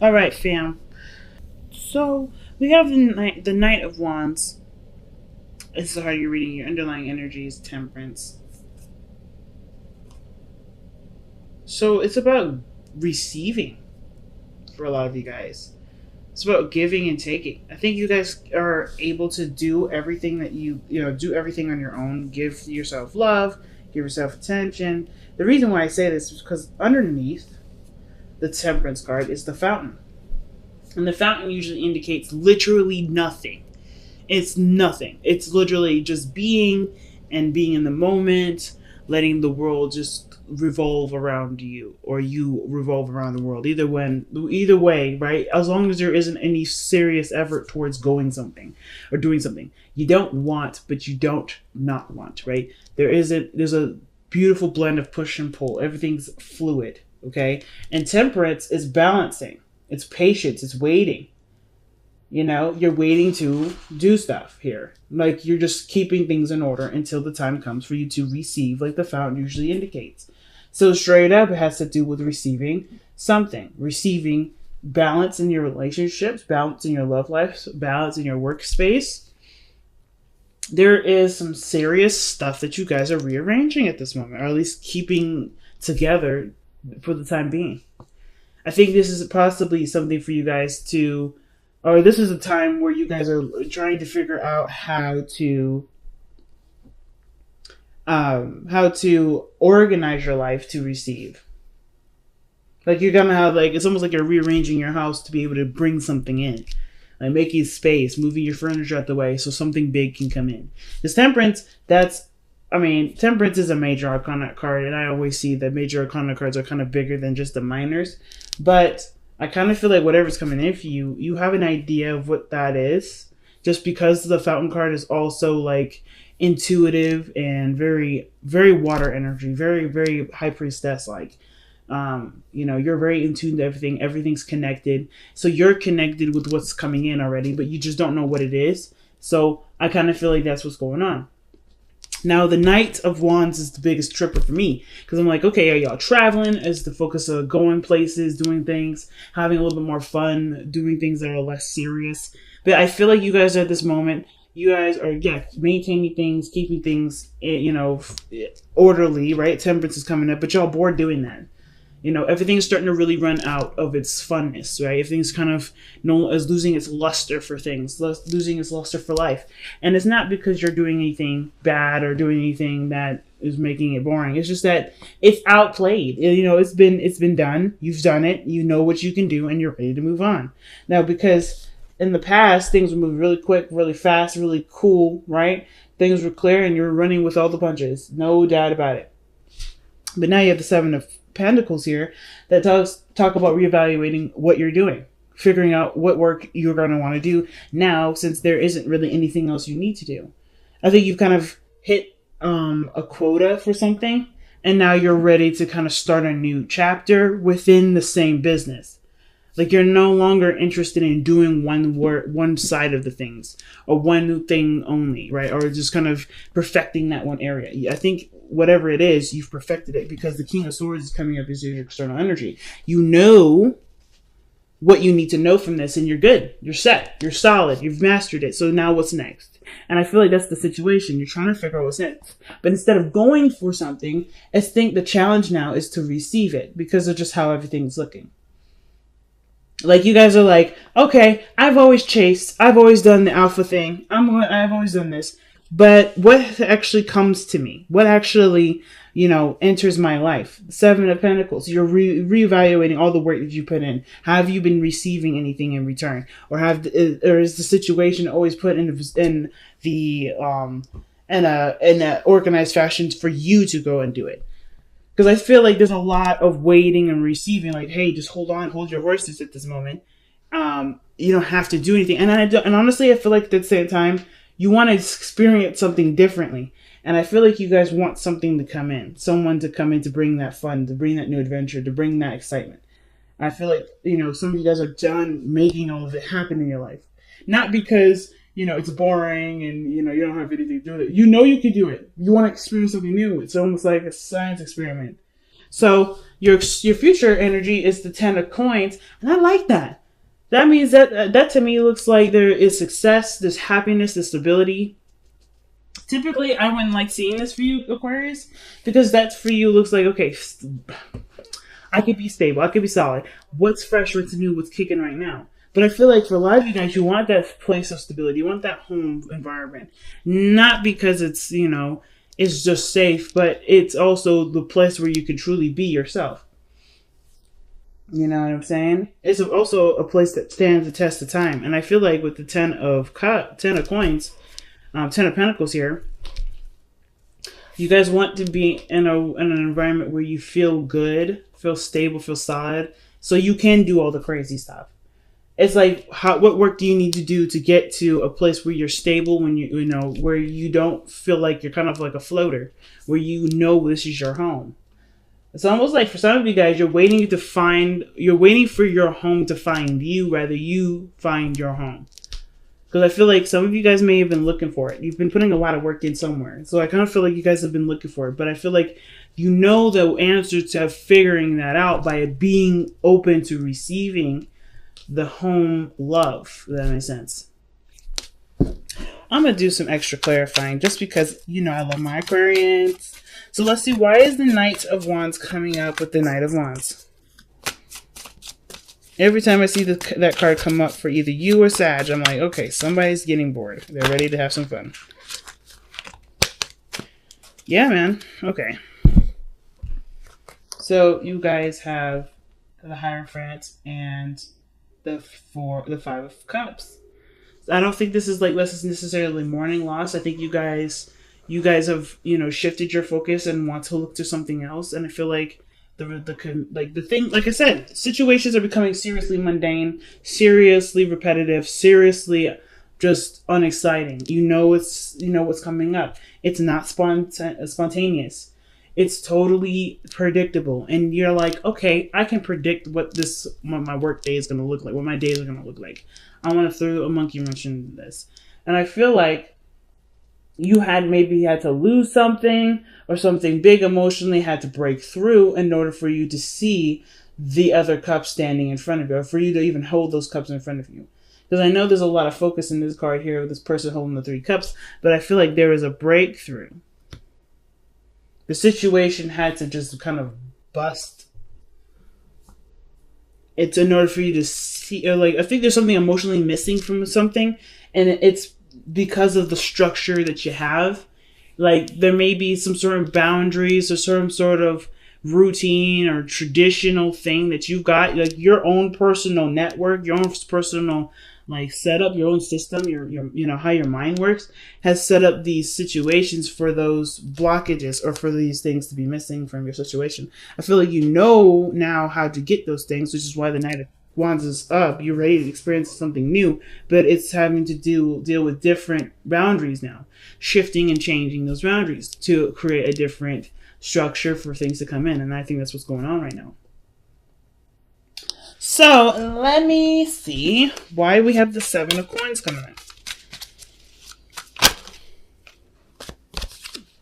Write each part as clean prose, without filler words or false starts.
All right, fam. So we have the Knight of Wands. This is how you're reading your underlying energies, Temperance. So it's about receiving for a lot of you guys. It's about giving and taking. I think you guys are able to do everything that do everything on your own. Give yourself love, give yourself attention. The reason why I say this is because underneath the Temperance card is the Fountain. And the Fountain usually indicates literally nothing. It's nothing. It's literally just being and being in the moment, letting the world just revolve around you, or you revolve around the world. Either way, right? As long as there isn't any serious effort towards going something or doing something. You don't want, but you don't not want, right? There's a beautiful blend of push and pull. Everything's fluid, okay? And Temperance is balancing. It's patience. It's waiting. You're waiting to do stuff here. Like, you're just keeping things in order until the time comes for you to receive, like the Fountain usually indicates. So straight up, it has to do with receiving something. Receiving balance in your relationships, balance in your love life, balance in your workspace. There is some serious stuff that you guys are rearranging at this moment, or at least keeping together for the time being. I think this is possibly something for you guys to, or this is a time where you guys are trying to figure out how to organize your life to receive. Like, you're gonna have, like, it's almost like you're rearranging your house to be able to bring something in, like making space, moving your furniture out the way so something big can come in. This Temperance, Temperance is a major arcana card, and I always see that major arcana cards are kind of bigger than just the minors. But I kind of feel like whatever's coming in for you, you have an idea of what that is. Just because the Fountain card is also like intuitive and very, very water energy, very, very high priestess like. You're very in tune to everything. Everything's connected. So you're connected with what's coming in already, but you just don't know what it is. So I kind of feel like that's what's going on. Now, the Knight of Wands is the biggest tripper for me, because I'm like, okay, are y'all traveling? Is the focus of going places, doing things, having a little bit more fun, doing things that are less serious? But I feel like you guys at this moment, you guys are, maintaining things, keeping things, orderly, right? Temperance is coming up, but y'all bored doing that. Everything's starting to really run out of its funness, right? Everything's kind of is losing its luster for things, losing its luster for life. And it's not because you're doing anything bad or doing anything that is making it boring. It's just that it's outplayed. It's been done. You've done it. You know what you can do, and you're ready to move on. Now, because in the past, things were moving really quick, really fast, really cool, right? Things were clear, and you're running with all the punches. No doubt about it. But now you have the Seven of Pentacles here that talk about reevaluating what you're doing, figuring out what work you're going to want to do now, since there isn't really anything else you need to do. I think you've kind of hit a quota for something, and now you're ready to kind of start a new chapter within the same business. Like, you're no longer interested in doing one side of the things, or one thing only, right? Or just kind of perfecting that one area. I think whatever it is, you've perfected it, because the King of Swords is coming up as your external energy. You know what you need to know from this, and you're good. You're set. You're solid. You've mastered it. So now what's next? And I feel like that's the situation. You're trying to figure out what's next. But instead of going for something, I think the challenge now is to receive it, because of just how everything's looking. Like, you guys are like, okay, I've always chased. I've always done the alpha thing. I've always done this. But what actually comes to me? What actually, enters my life? Seven of Pentacles. You're reevaluating all the work that you put in. Have you been receiving anything in return? Or is the situation always put in a organized fashion for you to go and do it? Because I feel like there's a lot of waiting and receiving. Like, hey, just hold your horses at this moment. You don't have to do anything. And honestly, I feel like at the same time, you want to experience something differently. And I feel like you guys want something to come in. Someone to come in to bring that fun, to bring that new adventure, to bring that excitement. And I feel like, some of you guys are done making all of it happen in your life. Not because, it's boring and, you don't have anything to do with it. You can do it. You want to experience something new. It's almost like a science experiment. So your future energy is the 10 of coins, and I like that. That means that to me looks like there is success, there's happiness, there's stability. Typically, I wouldn't like seeing this for you, Aquarius, because that for you looks like, okay, I could be stable, I could be solid. What's fresh, what's new, what's kicking right now? But I feel like for a lot of you guys, you want that place of stability, you want that home environment. Not because it's, it's just safe, but it's also the place where you can truly be yourself. You know what I'm saying? It's also a place that stands the test of time. And I feel like with the 10 of coins, 10 of pentacles here, you guys want to be in an environment where you feel good, feel stable, feel solid, so you can do all the crazy stuff. It's like, what work do you need to do to get to a place where you're stable, when where you don't feel like you're kind of like a floater, where this is your home. It's almost like for some of you guys, you're waiting for your home to find you, rather you find your home. Because I feel like some of you guys may have been looking for it. You've been putting a lot of work in somewhere. So I kind of feel like you guys have been looking for it. But I feel like the answer to figuring that out by being open to receiving the home love. If that makes sense. I'm going to do some extra clarifying just because, I love my Aquarians. So let's see, why is the Knight of Wands coming up with the Knight of Wands? Every time I see that card come up for either you or Sag, I'm like, okay, somebody's getting bored. They're ready to have some fun. Yeah, man. Okay. So you guys have the Hierophant and the 5 of Cups. I don't think this is like less necessarily mourning loss. I think you guys have shifted your focus and want to look to something else. And I feel like the thing, like I said, situations are becoming seriously mundane, seriously repetitive, seriously just unexciting. What's coming up. It's not spontaneous. It's totally predictable, and you're like, okay, I can predict what my work day is going to look like, what my days are going to look like. I want to throw a monkey wrench into this, and I feel like you had to lose something or something big emotionally had to break through in order for you to see the other cup standing in front of you, or for you to even hold those cups in front of you. Because I know there's a lot of focus in this card here with this person holding the 3 cups, but I feel like there is a breakthrough. The situation had to just kind of bust. It's in order for you to see, or like, I think there's something emotionally missing from something, and it's because of the structure that you have. Like, there may be some sort of boundaries or some sort of routine or traditional thing that you've got, like your own personal network, your own personal setup, your own system, your how your mind works has set up these situations for those blockages or for these things to be missing from your situation. I feel like now how to get those things, which is why the Knight of Wands is up. You're ready to experience something new, but it's having to deal with different boundaries now, shifting and changing those boundaries to create a different structure for things to come in. And I think that's what's going on right now. So let me see why we have the 7 of Coins coming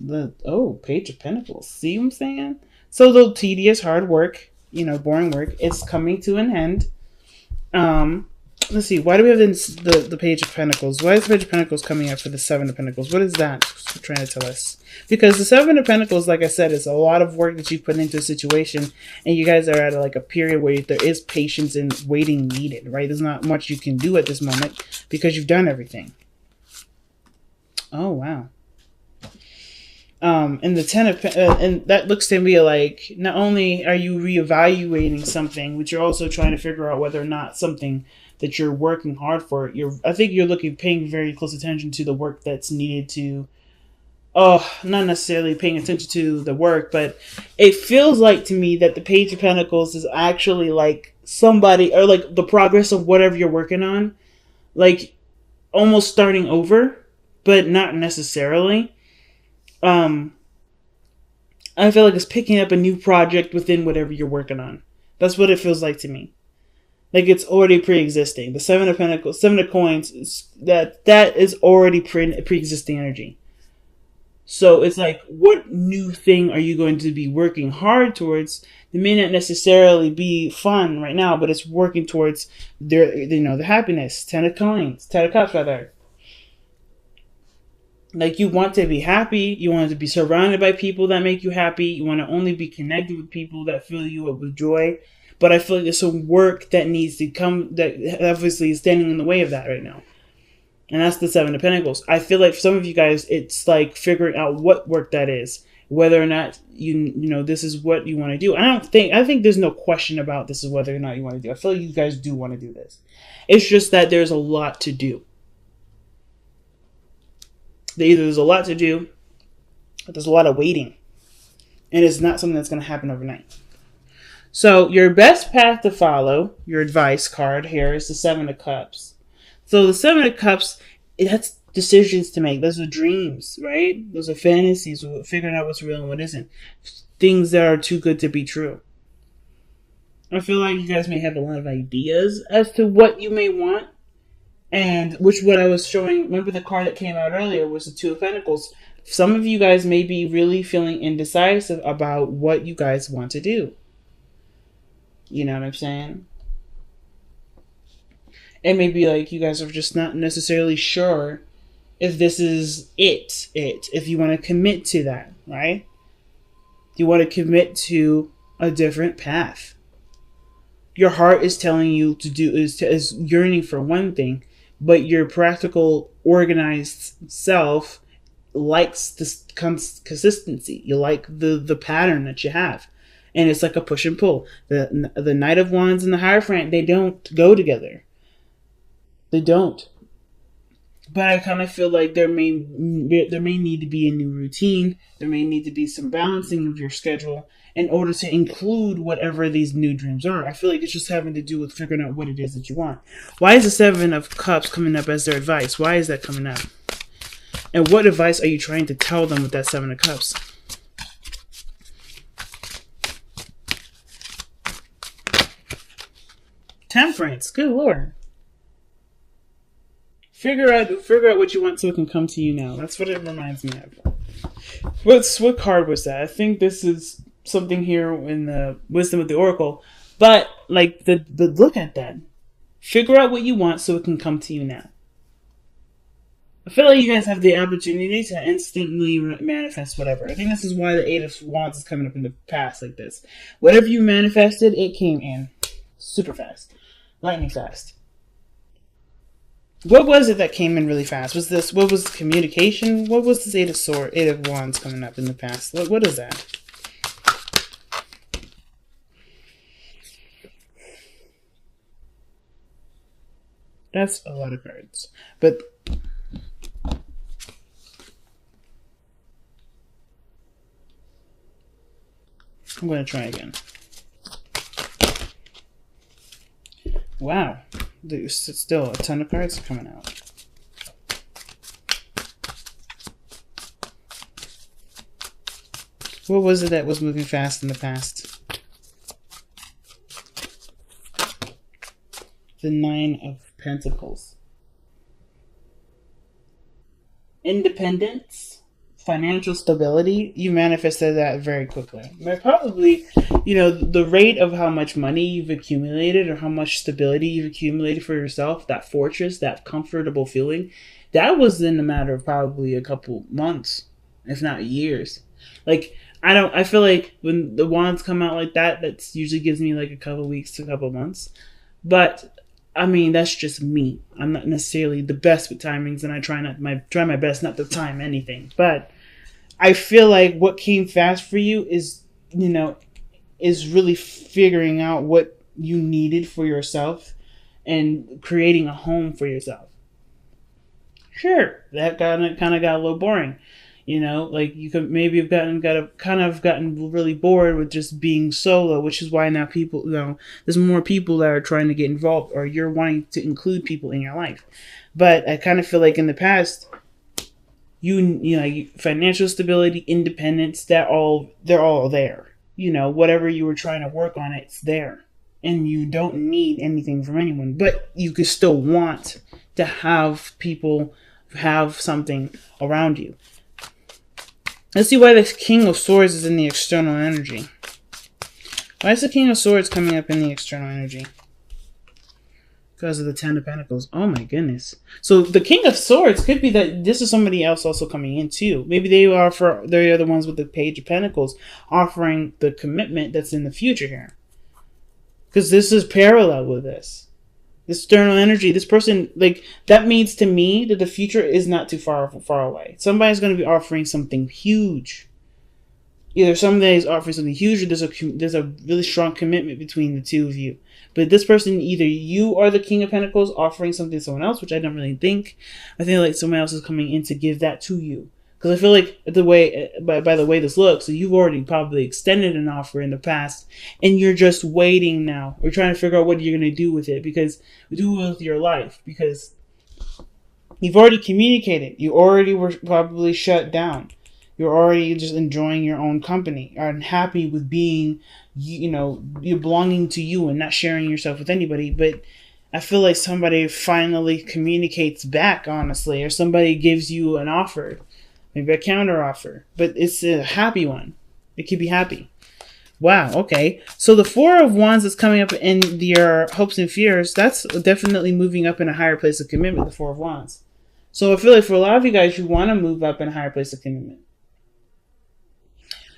in. Page of Pentacles. See what I'm saying? So the tedious, hard work, boring work, is coming to an end. Let's see. Why do we have the Page of Pentacles? Why is the Page of Pentacles coming up for the 7 of Pentacles? What is that trying to tell us? Because the 7 of Pentacles, like I said, is a lot of work that you've put into a situation, and you guys are at a period where there is patience and waiting needed, right? There's not much you can do at this moment because you've done everything. Oh, wow. And the 10 of and that looks to me like not only are you reevaluating something, but you're also trying to figure out whether or not something that you're working hard for. I think you're paying very close attention to the work that's needed to. Not necessarily paying attention to the work, but it feels like to me that the Page of Pentacles is actually like somebody, or like the progress of whatever you're working on, like almost starting over, but not necessarily. I feel like it's picking up a new project within whatever you're working on. That's what it feels like to me. Like it's already pre-existing. The 7 of Pentacles, 7 of Coins, that is already pre-existing energy. So it's like, what new thing are you going to be working hard towards? It may not necessarily be fun right now, but it's working towards the happiness. 10 of coins, 10 of cups, rather. Like, you want to be happy. You want to be surrounded by people that make you happy. You want to only be connected with people that fill you up with joy. But I feel like there's some work that needs to come that obviously is standing in the way of that right now. And that's the Seven of Pentacles. I feel like for some of you guys, it's like figuring out what work that is, whether or not this is what you want to do. I think there's no question about this is whether or not you want to do. I feel like you guys do want to do this. It's just that there's a lot to do. There's a lot to do, but there's a lot of waiting, and it's not something that's going to happen overnight. So your best path to follow, your advice card here, is the Seven of Cups. So the Seven of Cups, that's decisions to make. Those are dreams, right? Those are fantasies, figuring out what's real and what isn't. Things that are too good to be true. I feel like you guys may have a lot of ideas as to what you may want. And what I was showing, remember the card that came out earlier was the Two of Pentacles. Some of you guys may be really feeling indecisive about what you guys want to do. You know what I'm saying? It may be like you guys are just not necessarily sure if this is if you want to commit to that, right? You want to commit to a different path. Your heart is telling you to do, is yearning for one thing, but your practical, organized self likes this consistency. You like the pattern that you have. And it's like a push and pull. The Knight of Wands and the Hierophant, they don't go together. They don't. But I kind of feel like there may need to be a new routine. There may need to be some balancing of your schedule in order to include whatever these new dreams are. I feel like it's just having to do with figuring out what it is that you want. Why is the Seven of Cups coming up as their advice? Why is that coming up? And what advice are you trying to tell them with that Seven of Cups? Temperance. Good Lord. Figure out what you want so it can come to you now. That's what it reminds me of. What card was that? I think this is something here in the Wisdom of the Oracle. But like the look at that. Figure out what you want so it can come to you now. I feel like you guys have the opportunity to instantly manifest whatever. I think this is why the Eight of Wands is coming up in the past like this. Whatever you manifested, it came in super fast. Lightning fast. What was it that came in really fast? What was communication? What was this Eight of Wands coming up in the past? What is that? That's a lot of cards. But I'm going to try again. Wow. There's still a ton of cards coming out. What was it that was moving fast in the past? The Nine of Pentacles. Independence. Financial stability, you manifested that very quickly. Probably, the rate of how much money you've accumulated or how much stability you've accumulated for yourself, that fortress, that comfortable feeling, that was in a matter of probably a couple months, if not years. Like, I feel like when the wands come out like that, that's usually gives me like a couple weeks to a couple months. But I mean, that's just me. I'm not necessarily the best with timings, and I try my best not to time anything. But I feel like what came fast for you is really figuring out what you needed for yourself and creating a home for yourself. Sure, that kind of got a little boring. Like you could maybe have gotten really bored with just being solo, which is why now people, there's more people that are trying to get involved, or you're wanting to include people in your life. But I kind of feel like in the past, financial stability, independence, they're all there. Whatever you were trying to work on, it's there, and you don't need anything from anyone. But you could still want to have people have something around you. Let's see why the King of Swords is in the external energy. Why is the King of Swords coming up in the external energy? Because of the Ten of Pentacles. Oh my goodness. So the King of Swords could be that this is somebody else also coming in too. Maybe they're the ones with the Page of Pentacles offering the commitment that's in the future here. Because this is parallel with this. This external energy, this person, like, that means to me that the future is not too far away. Somebody's going to be offering something huge. Either somebody is offering something huge, or there's a really strong commitment between the two of you. But this person, either you are the King of Pentacles offering something to someone else, which I don't really think. I think like someone else is coming in to give that to you. Because I feel like by the way this looks, so you've already probably extended an offer in the past, and you're just waiting now. We're trying to figure out what you're going to do with it, because do with your life, because you've already communicated. You already were probably shut down. You're already just enjoying your own company, and happy with being, you're belonging to you and not sharing yourself with anybody. But I feel like somebody finally communicates back, honestly, or somebody gives you an offer. Maybe a counter offer, but it's a happy one. It could be happy. Wow, okay. So the Four of Wands that's coming up in your hopes and fears, that's definitely moving up in a higher place of commitment, the Four of Wands. So I feel like for a lot of you guys, you want to move up in a higher place of commitment.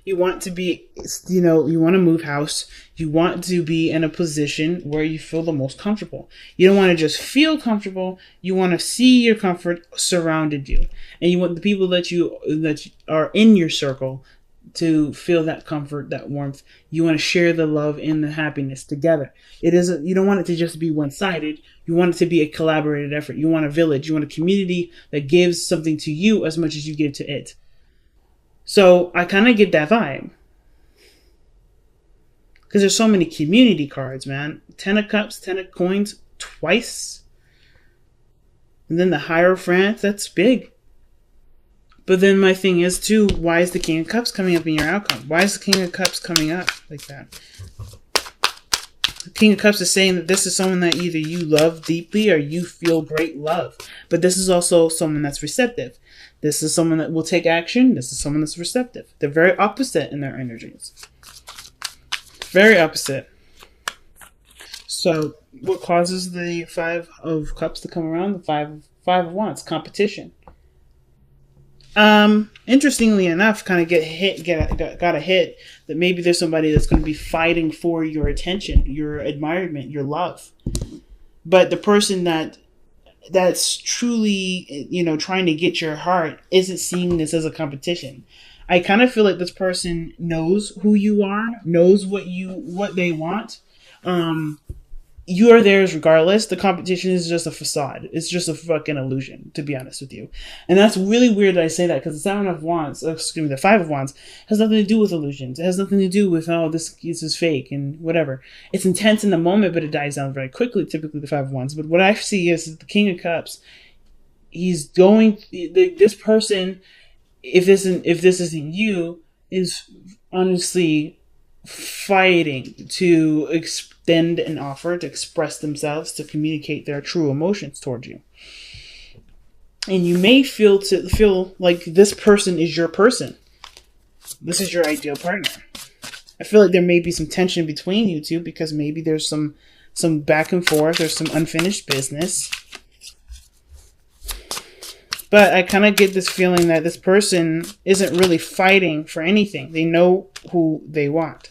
You want to be, you want to move house. You want to be in a position where you feel the most comfortable. You don't want to just feel comfortable. You want to see your comfort surrounded you. And you want the people that are in your circle to feel that comfort, that warmth. You want to share the love and the happiness together. You don't want it to just be one-sided. You want it to be a collaborative effort. You want a village. You want a community that gives something to you as much as you give to it. So I kind of get that vibe. Because there's so many community cards, man. 10 of Cups, 10 of Coins, twice. And then the Hierophant, that's big. But then my thing is, too, why is the King of Cups coming up in your outcome? Why is the King of Cups coming up like that? The King of Cups is saying that this is someone that either you love deeply or you feel great love. But this is also someone that's receptive. This is someone that will take action. This is someone that's receptive. They're very opposite in their energies. Very opposite. So what causes the Five of Cups to come around? The Five of Wands. Competition. Interestingly enough, kind of got a hit that maybe there's somebody that's going to be fighting for your attention, your admirement, your love. But the person that's truly, trying to get your heart isn't seeing this as a competition. I kind of feel like this person knows who you are, knows what they want. You are theirs regardless. The competition is just a facade. It's just a fucking illusion, to be honest with you. And that's really weird that I say that, because the Seven of Wands, the Five of Wands, has nothing to do with illusions. It has nothing to do with, this is fake and whatever. It's intense in the moment, but it dies down very quickly, typically the Five of Wands. But what I see is the King of Cups. This person, if this isn't you, is honestly fighting to extend an offer, to express themselves, to communicate their true emotions towards you. And you may feel like this person is your person. This is your ideal partner. I feel like there may be some tension between you two, because maybe there's some back and forth, there's some unfinished business. But I kind of get this feeling that this person isn't really fighting for anything. They know who they want.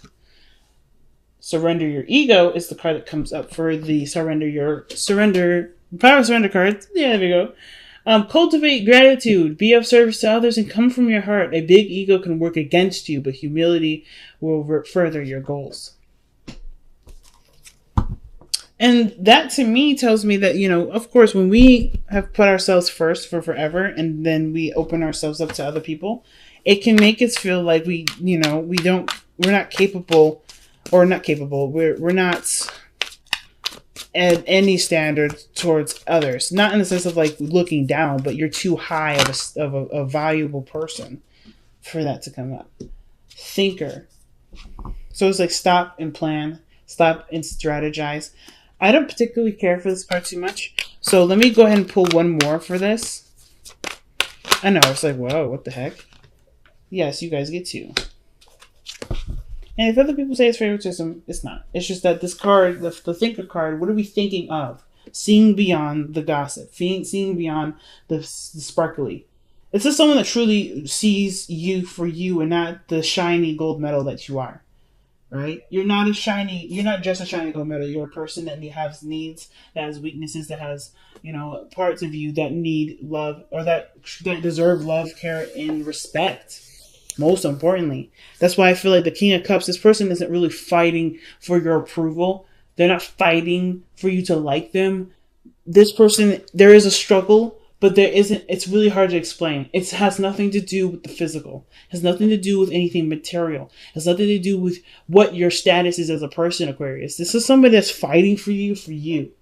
Surrender Your Ego is the card that comes up for the Power of Surrender card. Yeah, there we go. Cultivate gratitude. Be of service to others and come from your heart. A big ego can work against you, but humility will further your goals. And that to me tells me that, of course, when we have put ourselves first for forever and then we open ourselves up to other people, it can make us feel like we're not capable, or not capable. We're not at any standard towards others. Not in the sense of like looking down, but you're too high of a valuable person for that to come up. Thinker. So it's like stop and plan, stop and strategize. I don't particularly care for this card too much. So let me go ahead and pull one more for this. I know, it's like, whoa, what the heck? Yes, you guys get to. And if other people say it's favoritism, it's not. It's just that this card, the thinker card, what are we thinking of? Seeing beyond the gossip, seeing beyond the sparkly. It's just someone that truly sees you for you and not the shiny gold medal that you are. Right? You're not just a shiny gold medal. You're a person that has needs, that has weaknesses, that has, parts of you that need love or that deserve love, care, and respect. Most importantly, that's why I feel like the King of Cups, this person isn't really fighting for your approval. They're not fighting for you to like them. This person, there is a struggle, but there isn't. It's really hard to explain. It has nothing to do with the physical. It has nothing to do with anything material. It has nothing to do with what your status is as a person, Aquarius. This is somebody that's fighting for you.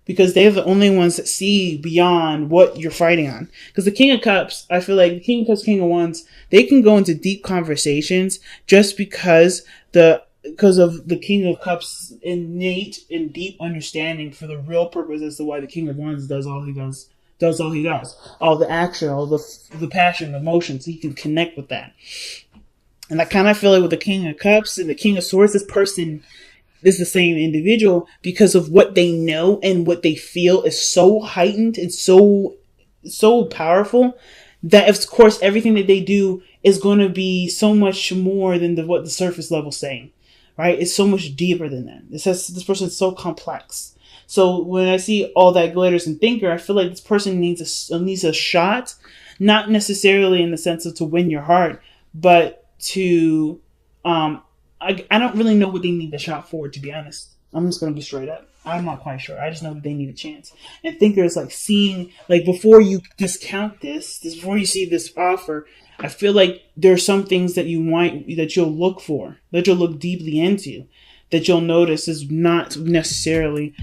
Because they're the only ones that see beyond what you're fighting on. Because the King of Cups, I feel like the King of Cups, King of Wands, they can go into deep conversations just because of the King of Cups' innate and deep understanding for the real purpose as to why the King of Wands does all he does. All the action, all the passion, the emotions, he can connect with that. And I kind of feel like with the King of Cups and the King of Swords, this person is the same individual because of what they know and what they feel is so heightened and so powerful that, of course, everything that they do is going to be so much more than what the surface level is saying, right? It's so much deeper than that. This person is so complex. So when I see all that glitters and thinker, I feel like this person needs a shot, not necessarily in the sense of to win your heart, but to I don't really know what they need the shot for, to be honest. I'm just going to be straight up. I'm not quite sure. I just know that they need a chance. And Thinker is like seeing, like before you discount before you see this offer, I feel like there are some things that you'll look for, that you'll look deeply into, that you'll notice is not necessarily